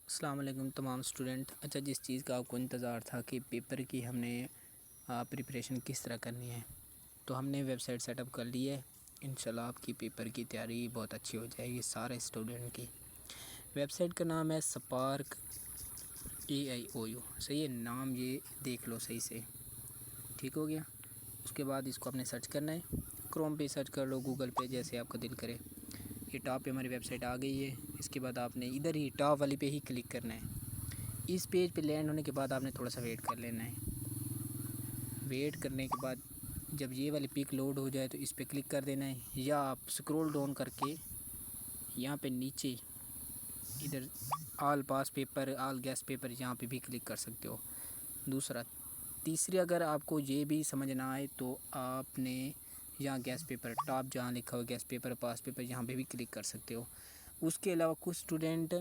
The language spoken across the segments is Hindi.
अस्सलाम वालेकुम तमाम स्टूडेंट। अच्छा, जिस चीज़ का आपको इंतज़ार था कि पेपर की हमने प्रिपरेशन किस तरह करनी है, तो हमने वेबसाइट सेटअप कर ली है। इंशाल्लाह आपकी पेपर की तैयारी बहुत अच्छी हो जाएगी सारे स्टूडेंट की। वेबसाइट का नाम है स्पार्क AIOU। सही है, नाम ये देख लो सही से, ठीक हो गया। उसके बाद इसको आपने सर्च करना है, क्रोम पे सर्च कर लो, गूगल पे, जैसे आपका दिल करे। ये टॉप पे हमारी वेबसाइट आ गई है। इसके बाद आपने इधर ही टॉप वाली पे ही क्लिक करना है। इस पेज पे लैंड होने के बाद आपने थोड़ा सा वेट कर लेना है। वेट करने के बाद जब ये वाली पिक लोड हो जाए तो इस पे क्लिक कर देना है, या आप स्क्रॉल डाउन करके यहाँ पे नीचे इधर all pass paper, all gas paper, यहाँ पे भी क्लिक कर सकते हो। दूसरा, तीसरी, अगर आपको ये भी समझ ना आए तो आपने यहाँ गैस पेपर टॉप जहाँ लिखा हो गैस पेपर पास पेपर, यहाँ पे भी क्लिक कर सकते हो। उसके अलावा कुछ स्टूडेंट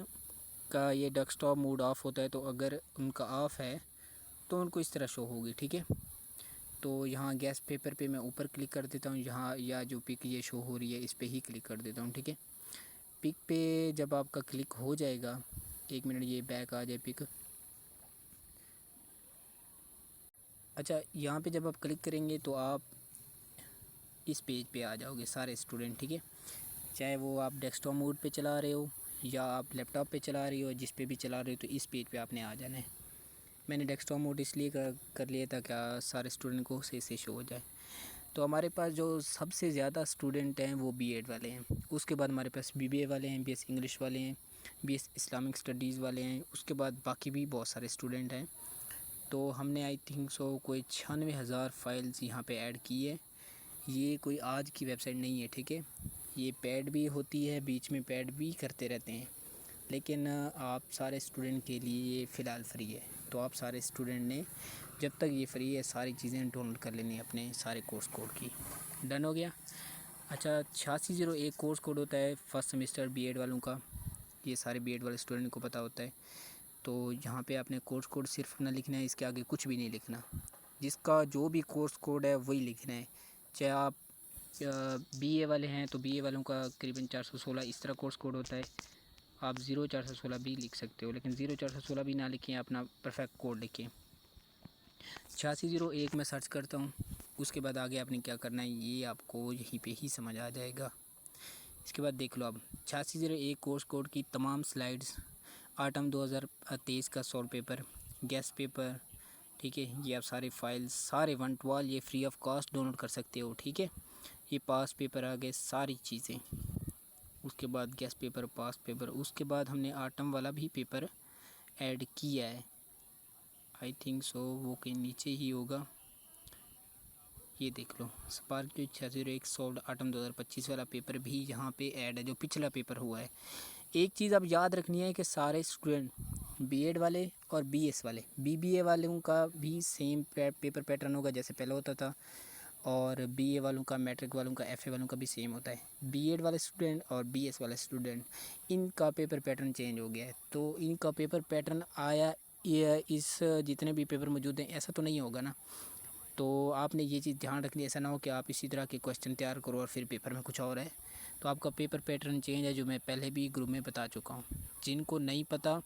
का ये डेस्कटॉप मोड ऑफ होता है, तो अगर उनका ऑफ़ है तो उनको इस तरह शो होगी, ठीक है। तो यहाँ गैस पेपर पे मैं ऊपर क्लिक कर देता हूँ, यहाँ या जो पिक ये शो हो रही है इस पे ही क्लिक कर देता हूँ, ठीक है। पिक पे जब आपका क्लिक हो जाएगा, 1 मिनट ये बैक आ जाए पिक। अच्छा, यहाँ पे जब आप क्लिक करेंगे तो आप इस पेज पे आ जाओगे सारे स्टूडेंट, ठीक है। चाहे वो आप डेस्कटॉप मोड पे चला रहे हो या आप लैपटॉप पे चला रही हो, जिस पे भी चला रहे हो, तो इस पेज पे आपने आ जाना है। मैंने डेस्कटॉप मोड इसलिए कर लिया था क्या सारे स्टूडेंट को सही से शो हो जाए। तो हमारे पास जो सबसे ज़्यादा स्टूडेंट हैं वो बीएड वाले हैं। उसके बाद हमारे पास बीबीए वाले हैं, बीएस इंग्लिश वाले हैं, बीएस इस्लामिक स्टडीज़ वाले हैं। उसके बाद बाकी भी बहुत सारे स्टूडेंट हैं। तो हमने आई थिंक सो कोई 96,000 फाइल्स यहाँ पे ऐड की है। ये कोई आज की वेबसाइट नहीं है, ठीक है। ये पेड भी होती है, बीच में पेड भी करते रहते हैं, लेकिन आप सारे स्टूडेंट के लिए ये फ़िलहाल फ्री है। तो आप सारे स्टूडेंट ने जब तक ये फ्री है सारी चीज़ें डाउनलोड कर लेनी है अपने सारे कोर्स कोड की। डन हो गया। अच्छा, 8601 कोर्स कोड होता है फर्स्ट सेमेस्टर बीएड वालों का। ये सारे बीएड वाले स्टूडेंट को पता होता है। तो यहाँ पे आपने कोर्स कोड सिर्फ अपना लिखना है, इसके आगे कुछ भी नहीं लिखना। जिसका जो भी कोर्स कोड है वही लिखना है। चाहे आप बीए वाले हैं तो बीए वालों का करीबन 416 इस तरह कोर्स कोड होता है। आप 0416 भी लिख सकते हो, लेकिन 0416 भी ना लिखें, अपना परफेक्ट कोड लिखें। 8601 में सर्च करता हूँ। उसके बाद आगे आपने क्या करना है ये आपको यहीं पे ही समझ आ जाएगा। इसके बाद देख लो, अब 8601 कोर्स कोड की तमाम स्लाइड्स, आटम 2023 का सॉल्व पेपर, गैस पेपर, ठीक है। ये आप सारे फाइल्स, सारे वन टू ऑल, ये फ्री ऑफ कॉस्ट डाउनलोड कर सकते हो, ठीक है। ये पास पेपर आ गए सारी चीज़ें। उसके बाद गैस पेपर, पास पेपर, उसके बाद हमने आटम वाला भी पेपर ऐड किया है। आई थिंक सो वो कहीं नीचे ही होगा। ये देख लो, स्पार्क 601 सोल्ड आटम 2025 वाला पेपर भी यहाँ पे ऐड है, जो पिछला पेपर हुआ है। एक चीज़ अब याद रखनी है कि सारे स्टूडेंट बीएड वाले और बीएस वाले, बीबीए वालों का भी सेम पेपर पैटर्न होगा जैसे पहले होता था, और बीए वालों का, मैट्रिक वालों का, एफए वालों का भी सेम होता है। बीएड वाले स्टूडेंट और बीएस वाले स्टूडेंट, इनका पेपर पैटर्न चेंज हो गया है। तो इनका पेपर पैटर्न आया, ये इस जितने भी पेपर मौजूद हैं ऐसा तो नहीं होगा ना। तो आपने ये चीज़ ध्यान रखनी, ऐसा ना हो कि आप इसी तरह के क्वेश्चन तैयार करो और फिर पेपर में कुछ और है। तो आपका पेपर पैटर्न चेंज है, जो मैं पहले भी ग्रुप में बता चुका हूँ। जिनको नहीं पता,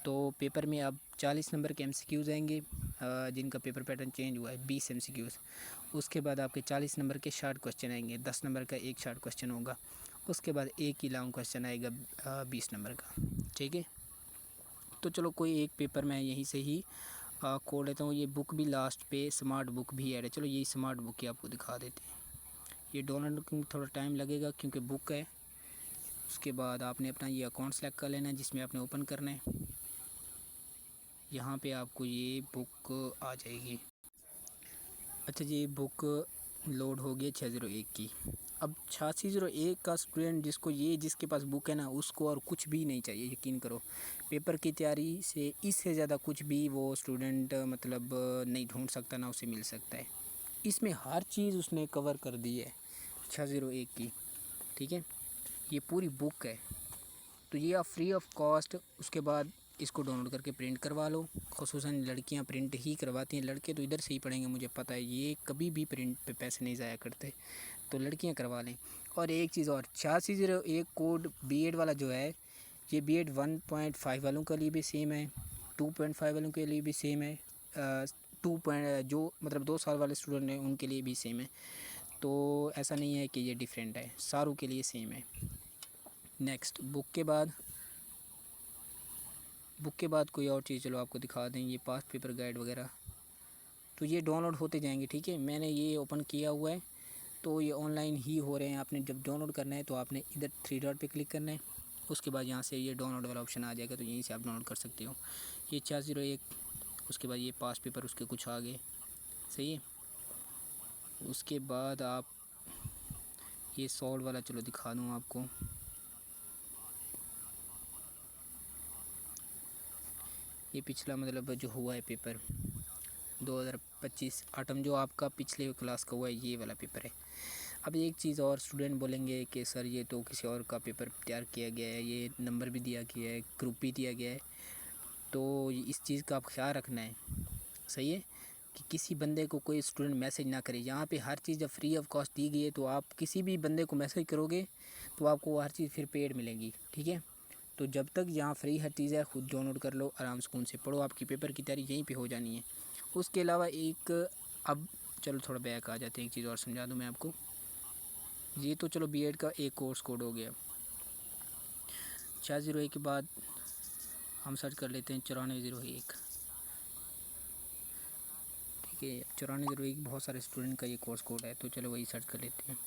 तो पेपर में अब 40 नंबर के एमसीक्यूज़ आएंगे, जिनका पेपर पैटर्न चेंज हुआ है 20 एमसीक्यूज़। उसके बाद आपके 40 नंबर के शार्ट क्वेश्चन आएंगे, 10 नंबर का एक शार्ट क्वेश्चन होगा। उसके बाद एक ही लॉन्ग क्वेश्चन आएगा 20 नंबर का, ठीक है। तो चलो कोई एक पेपर मैं यहीं से ही खोल लेता हूँ। ये बुक भी लास्ट पे स्मार्ट बुक भी ऐड है। चलो ये स्मार्ट बुक ही आपको दिखा देते हैं। ये डाउनलोड में थोड़ा टाइम लगेगा क्योंकि बुक है। उसके बाद आपने अपना ये अकाउंट सेलेक्ट कर लेना है जिसमें आपने ओपन करना है। यहाँ पे आपको ये बुक आ जाएगी। अच्छा जी, बुक लोड हो गई 601 की। अब 8601 का स्टूडेंट जिसके पास बुक है ना, उसको और कुछ भी नहीं चाहिए, यकीन करो। पेपर की तैयारी से इससे ज़्यादा कुछ भी वो स्टूडेंट मतलब नहीं ढूंढ सकता, ना उसे मिल सकता है। इसमें हर चीज़ उसने कवर कर दी है 601 की, ठीक है। ये पूरी बुक है, तो ये आप फ्री ऑफ कॉस्ट उसके बाद इसको डाउनलोड करके प्रिंट करवा लो। ख़ुसूसन लड़कियां प्रिंट ही करवाती हैं, लड़के तो इधर से ही पढ़ेंगे, मुझे पता है, ये कभी भी प्रिंट पे पैसे नहीं ज़ाया करते, तो लड़कियां करवा लें। और एक चीज़ और, 8601 कोड बीएड वाला जो है, ये B.Ed 1.5 वालों के लिए भी सेम है, 2.5 वालों के लिए भी सेम है, 2 जो मतलब 2 साल वाले स्टूडेंट हैं उनके लिए भी सेम है। तो ऐसा नहीं है कि ये डिफरेंट है, सारों के लिए सेम है। नेक्स्ट बुक के बाद कोई और चीज़ चलो आपको दिखा दें, ये पास्ट पेपर गाइड वगैरह, तो ये डाउनलोड होते जाएंगे। ठीक है, मैंने ये ओपन किया हुआ है तो ये ऑनलाइन ही हो रहे हैं। आपने जब डाउनलोड करना है तो आपने इधर 3 डॉट पे क्लिक करना है, उसके बाद यहाँ से ये डाउनलोड वाला ऑप्शन आ जाएगा, तो यहीं से आप डाउनलोड कर सकते हो। ये 401, उसके बाद ये पास्ट पेपर उसके कुछ आगे, सही है। उसके बाद आप ये सॉल्व वाला चलो दिखा दूँ आपको। ये पिछला मतलब जो हुआ है पेपर 2025 आटम जो आपका पिछले क्लास का हुआ है, ये वाला पेपर है। अब एक चीज़ और स्टूडेंट बोलेंगे कि सर ये तो किसी और का पेपर तैयार किया गया है, ये नंबर भी दिया गया है, ग्रुप भी दिया गया है, तो इस चीज़ का आप ख्याल रखना है, सही है, कि किसी बंदे को कोई स्टूडेंट मैसेज ना करे। यहाँ पे हर चीज़ जब फ्री ऑफ कॉस्ट दी गई है तो आप किसी भी बंदे को मैसेज करोगे तो आपको हर चीज़ फिर पेड मिलेगी। ठीक है, तो जब तक यहाँ फ्री हर चीज़ है, खुद डाउनलोड कर लो, आराम सुकून से पढ़ो, आपकी पेपर की तैयारी यहीं पे हो जानी है। उसके अलावा अब चलो थोड़ा बैक आ जाते हैं, एक चीज़ और समझा दूँ मैं आपको। ये तो चलो B.Ed का एक कोर्स कोड हो गया। 401 के बाद हम सर्च कर लेते हैं 9401। ठीक है, 9401 बहुत सारे स्टूडेंट का ये कोर्स कोड है, तो चलो वही सर्च कर लेते हैं।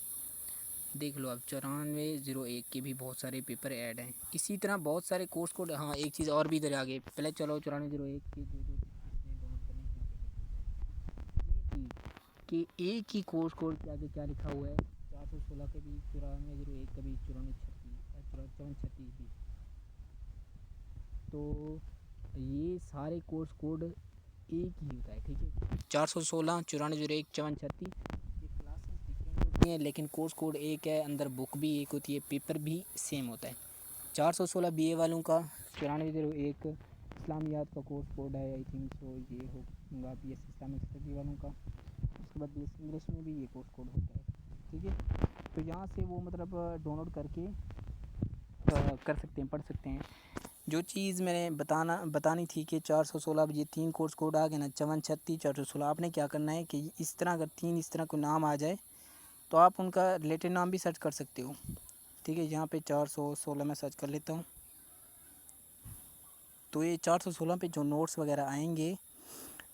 देख लो अब 9401 के भी बहुत सारे पेपर ऐड हैं, इसी तरह बहुत सारे कोर्स कोड। हाँ, एक चीज़ और भी इधर आगे, पहले चलो 9401 के जो डाउनलोड करने के एक ही कोर्स कोड के आगे क्या लिखा हुआ है, 416 के भी, 9401 का भी, 5436 भी। तो ये सारे कोर्स कोड एक ही होता है। ठीक है, 416, 9401, 5436, ये क्लासेस डिफरेंट होती हैं लेकिन कोर्स कोड एक है, अंदर बुक भी एक होती है, पेपर भी सेम होता है। 416 BA वालों का, 9401 इस्लामियात का कोर्स कोड है, आई थिंक सो ये होगा BS इस्लामिक स्टडी वालों का। उसके बाद BS इंग्लिश में भी ये कोर्स कोड होता है। ठीक है, तो यहाँ से वो मतलब डाउनलोड करके कर सकते हैं, पढ़ सकते हैं। जो चीज़ मैंने बतानी थी कि 416 ये 3 कोर्स कोड आ गए ना, 5436, 416, आपने क्या करना है कि इस तरह अगर 3 इस तरह कोई नाम आ जाए तो आप उनका रिलेटेड नाम भी सर्च कर सकते हो। ठीक है, यहाँ पे 416 में सर्च कर लेता हूँ, तो ये 416 पे जो नोट्स वगैरह आएंगे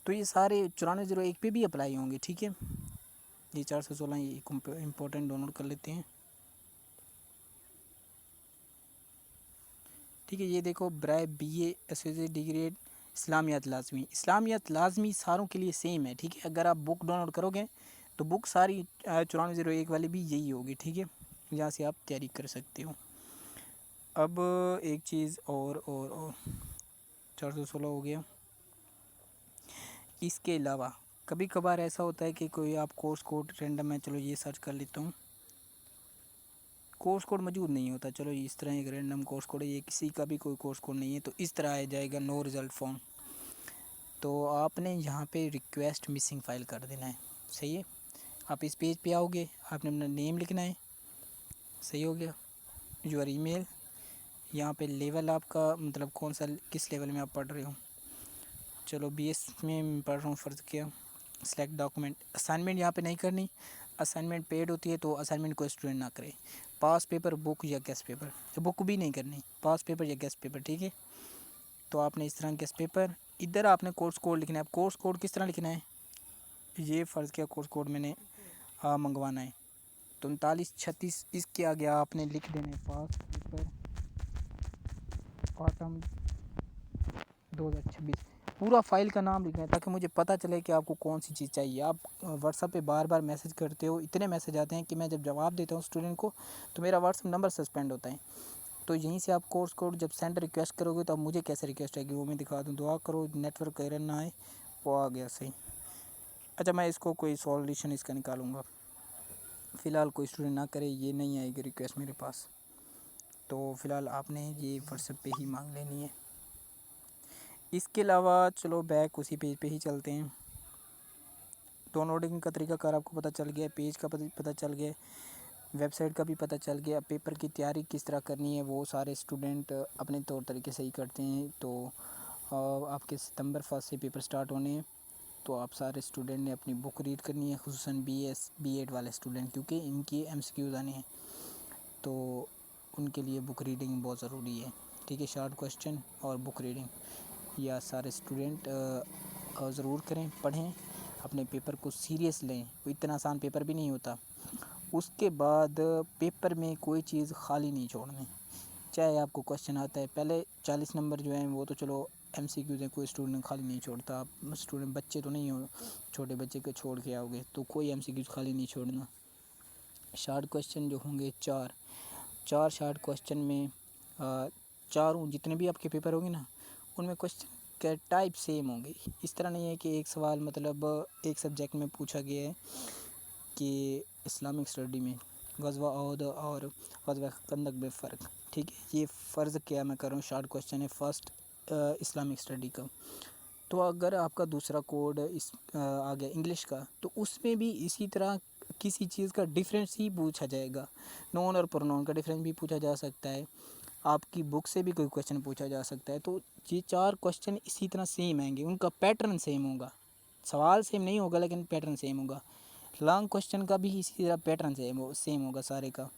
तो ये सारे 9401 पे भी अप्लाई होंगे। ठीक है, ये 416 ये इम्पोर्टेंट डाउनलोड कर लेते हैं। ठीक है, ये देखो BRAE BA एसोसिएट डिग्री इस्लामियात लाजमी सारों के लिए सेम है। ठीक है, अगर आप बुक डाउनलोड करोगे तो बुक सारी 9401 वाली भी यही होगी। ठीक है, यहाँ से आप तैयारी कर सकते हो। अब एक चीज़ और 416 हो गया। इसके अलावा कभी कभार ऐसा होता है कि कोई आप कोर्स कोड रैंडम है, चलो ये सर्च कर लेता हूँ, कोर्स कोड मौजूद नहीं होता। चलो इस तरह एक रैंडम कोर्स कोड है, ये किसी का भी कोई कोर्स कोड नहीं है, तो इस तरह आ जाएगा नो रिज़ल्ट फाउंड। तो आपने यहाँ पे रिक्वेस्ट मिसिंग फ़ाइल कर देना है, सही है। आप इस पेज पे आओगे, आपने अपना नेम लिखना है, सही हो गया, यूर ईमेल, यहाँ पे लेवल आपका मतलब कौन सा किस लेवल में आप पढ़ रहे हो। चलो BS में पढ़ रहा हूँ फ़र्ज़ किया। सेलेक्ट डॉक्यूमेंट, असाइनमेंट यहाँ पे नहीं करनी, असाइनमेंट पेड होती है तो असाइनमेंट कोई स्टूडेंट ना करे। पास पेपर, बुक या गेस्ट पेपर, तो बुक भी नहीं करनी, पास पेपर या गेस्ट पेपर। ठीक है, तो आपने इस तरह गेस्ट पेपर, इधर आपने कोर्स कोड लिखना है। अब कोर्स कोड किस तरह लिखना है, ये फ़र्ज़ किया कोर्स कोड मैंने मंगवाना है, तो 3936 इसके आगे आपने लिख देना है पास पेपर ऑटम 2026, पूरा फ़ाइल का नाम लिखना है ताकि मुझे पता चले कि आपको कौन सी चीज़ चाहिए। आप व्हाट्सएप पे बार बार मैसेज करते हो, इतने मैसेज आते हैं कि मैं जब जवाब देता हूँ स्टूडेंट को तो मेरा व्हाट्सएप नंबर सस्पेंड होता है। तो यहीं से आप कोर्स कोड जब सेंड रिक्वेस्ट करोगे तो अब मुझे कैसे रिक्वेस्ट आएगी वो मैं दिखा दूँ। दुआ करो नेटवर्क एरर ना आए, वो आ गया सही। अच्छा, मैं इसको कोई सॉल्यूशन इसका निकालूंगा, फ़िलहाल कोई स्टूडेंट ना करे, ये नहीं आएगी रिक्वेस्ट मेरे पास, तो फ़िलहाल आपने ये व्हाट्सएप पे ही मांग लेनी है। इसके अलावा चलो बैक उसी पेज पे ही चलते हैं। डाउनलोडिंग का तरीका कार आपको पता चल गया, पेज का पता चल गया। वेबसाइट का भी पता चल गया। पेपर की तैयारी किस तरह करनी है वो सारे स्टूडेंट अपने तौर तरीके से ही करते हैं। तो आपके सितंबर 1 से पेपर स्टार्ट होने हैं, तो आप सारे स्टूडेंट ने अपनी बुक रीड करनी है, खुसूसन BS B.Ed वाले स्टूडेंट, क्योंकि इनकी MCQs आने हैं, तो उनके लिए बुक रीडिंग बहुत ज़रूरी है। ठीक है, शॉर्ट क्वेश्चन और बुक रीडिंग या सारे स्टूडेंट ज़रूर करें, पढ़ें, अपने पेपर को सीरियस लें। कोई इतना आसान पेपर भी नहीं होता। उसके बाद पेपर में कोई चीज़ खाली नहीं छोड़नी। चाहे आपको क्वेश्चन आता है, पहले 40 नंबर जो हैं वो तो चलो MCQs हैं, कोई स्टूडेंट खाली नहीं छोड़ता। आप स्टूडेंट बच्चे तो नहीं हो, छोटे बच्चे को छोड़ के आओगे, तो कोई MCQs खाली नहीं छोड़ना। शॉर्ट क्वेश्चन जो होंगे चार शॉर्ट क्वेश्चन में चारों जितने भी आपके पेपर होंगे ना, उनमें क्वेश्चन के टाइप सेम होंगे। इस तरह नहीं है कि एक सवाल मतलब एक सब्जेक्ट में पूछा गया है कि इस्लामिक स्टडी में गज़वा औद और गज़वा खंदक में फ़र्क। ठीक है, ये फ़र्ज़ क्या मैं कर रहा हूँ, शॉर्ट क्वेश्चन है फर्स्ट इस्लामिक स्टडी का। तो अगर आपका दूसरा कोड आ गया इंग्लिश का, तो उसमें भी इसी तरह किसी चीज़ का डिफरेंस ही पूछा जाएगा। नॉन और प्रोनाउन का डिफरेंस भी पूछा जा सकता है, आपकी बुक से भी कोई क्वेश्चन पूछा जा सकता है। तो ये 4 क्वेश्चन इसी तरह सेम आएंगे, उनका पैटर्न सेम होगा। सवाल सेम नहीं होगा लेकिन पैटर्न सेम होगा। लॉन्ग क्वेश्चन का भी इसी तरह पैटर्न सेम होगा सारे का।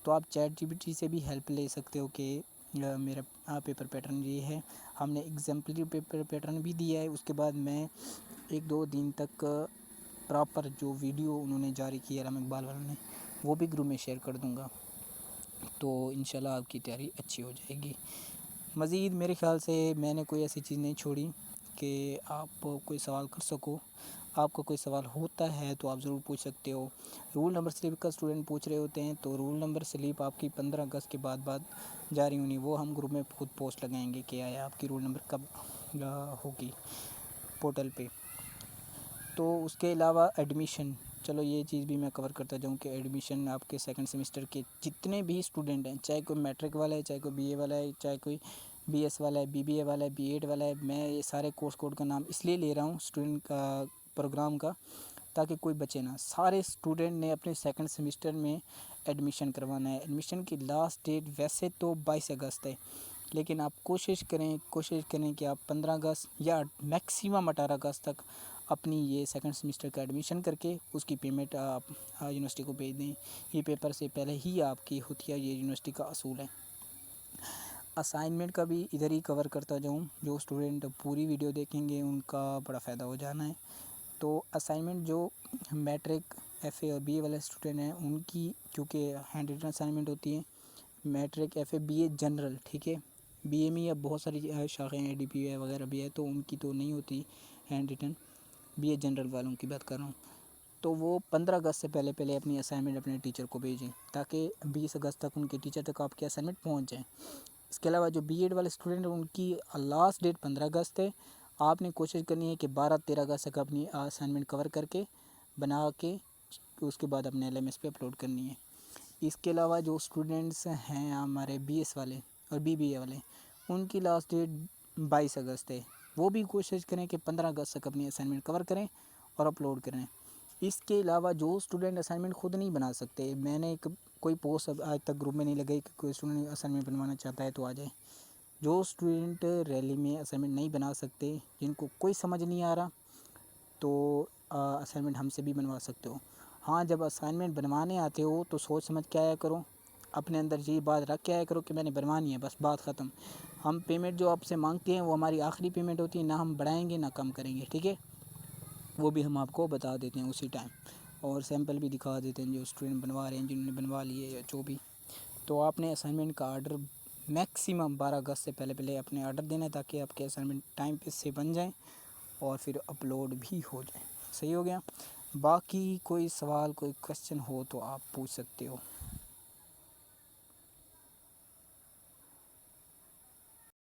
तो आप ChatGPT से भी हेल्प ले सकते हो कि मेरा पेपर पैटर्न ये है। हमने एग्जाम्पलरी पेपर पैटर्न भी दिया है। उसके बाद मैं 1-2 दिन तक प्रॉपर जो वीडियो उन्होंने जारी किया राम इकबाल वालों ने, वो भी ग्रुप में शेयर कर दूँगा। तो इंशाल्लाह आपकी तैयारी अच्छी हो जाएगी। मज़ीद मेरे ख़्याल से मैंने कोई ऐसी चीज़ नहीं छोड़ी कि आप कोई सवाल कर सको। आपका कोई सवाल होता है तो आप ज़रूर पूछ सकते हो। रूल नंबर स्लिप का स्टूडेंट पूछ रहे होते हैं, तो रूल नंबर स्लिप आपकी 15 अगस्त के बाद जारी होनी, वो हम ग्रुप में खुद पोस्ट लगाएंगे कि आया आपकी रूल नंबर कब होगी पोर्टल पे। तो उसके अलावा एडमिशन, चलो ये चीज़ भी मैं कवर करता जाऊँ कि एडमिशन आपके सेकंड सेमेस्टर के जितने भी स्टूडेंट हैं, चाहे कोई मैट्रिक वाला है, चाहे कोई BA वाला है, चाहे कोई BS वाला है, BBA वाला है, B.Ed वाला है, मैं ये सारे कोर्स कोड का नाम इसलिए ले रहा हूँ स्टूडेंट का प्रोग्राम का, ताकि कोई बचे ना। सारे स्टूडेंट ने अपने सेकंड सेमेस्टर में एडमिशन करवाना है। एडमिशन की लास्ट डेट वैसे तो 22 अगस्त है, लेकिन आप कोशिश करें कि आप 15 अगस्त या मैक्सिमम 18 अगस्त तक अपनी ये सेकंड सेमेस्टर का एडमिशन करके उसकी पेमेंट आप यूनिवर्सिटी को भेज दें। ये पेपर से पहले ही आपकी होती है, ये यूनिवर्सिटी का असूल है। असाइनमेंट का भी इधर ही कवर करता जाऊँ, जो स्टूडेंट पूरी वीडियो देखेंगे उनका बड़ा फ़ायदा हो जाना है। तो असाइनमेंट जो मैट्रिक FA और BA वाले स्टूडेंट हैं उनकी, क्योंकि हैंड रिटन असाइनमेंट होती है, मैट्रिक FA BA जनरल, ठीक है, BA में अब बहुत सारी शाखाएँ हैं, DPA वगैरह भी है, तो उनकी तो नहीं होती हैंड रिटन। BA जनरल वालों की बात कर रहा हूँ। तो वो 15 अगस्त से पहले अपनी असाइनमेंट अपने टीचर को भेजें, ताकि 20 अगस्त तक उनके टीचर तक आपकी असाइनमेंट पहुँच जाए। इसके अलावा जो B.Ed वाले स्टूडेंट हैं उनकी लास्ट डेट 15 अगस्त है। आपने कोशिश करनी है कि 12-13 अगस्त तक अपनी असाइनमेंट कवर करके बना के उसके बाद अपने LMS पे अपलोड करनी है। इसके अलावा जो स्टूडेंट्स हैं हमारे BS वाले और BBA वाले, उनकी लास्ट डेट 22 अगस्त है। वो भी कोशिश करें कि 15 अगस्त तक अपनी असाइनमेंट कवर करें और अपलोड करें। इसके अलावा जो स्टूडेंट असाइनमेंट खुद नहीं बना सकते, मैंने कोई पोस्ट आज तक ग्रुप में नहीं लगाई कि कोई स्टूडेंट असाइनमेंट बनवाना चाहता है तो आ जाए। जो स्टूडेंट रैली में असाइनमेंट नहीं बना सकते, जिनको कोई समझ नहीं आ रहा, तो असाइनमेंट हमसे भी बनवा सकते हो। हाँ, जब असाइनमेंट बनवाने आते हो तो सोच समझ के आया करो, अपने अंदर ये बात रख के आया करो कि मैंने बनवानी है, बस बात ख़त्म। हम पेमेंट जो आपसे मांगते हैं वो हमारी आखिरी पेमेंट होती है, ना हम बढ़ाएंगे ना कम करेंगे, ठीक है। वो भी हम आपको बता देते हैं उसी टाइम, और सैंपल भी दिखा देते हैं जो स्टूडेंट बनवा रहे हैं, जिन्होंने बनवा लिए या जो भी। तो आपने असाइनमेंट का आर्डर मैक्सिमम 12 अगस्त से पहले अपने आर्डर देना है, ताकि आपके असाइनमेंट टाइम पे से बन जाएं और फिर अपलोड भी हो जाए। सही हो गया। बाकी कोई सवाल कोई क्वेश्चन हो तो आप पूछ सकते हो।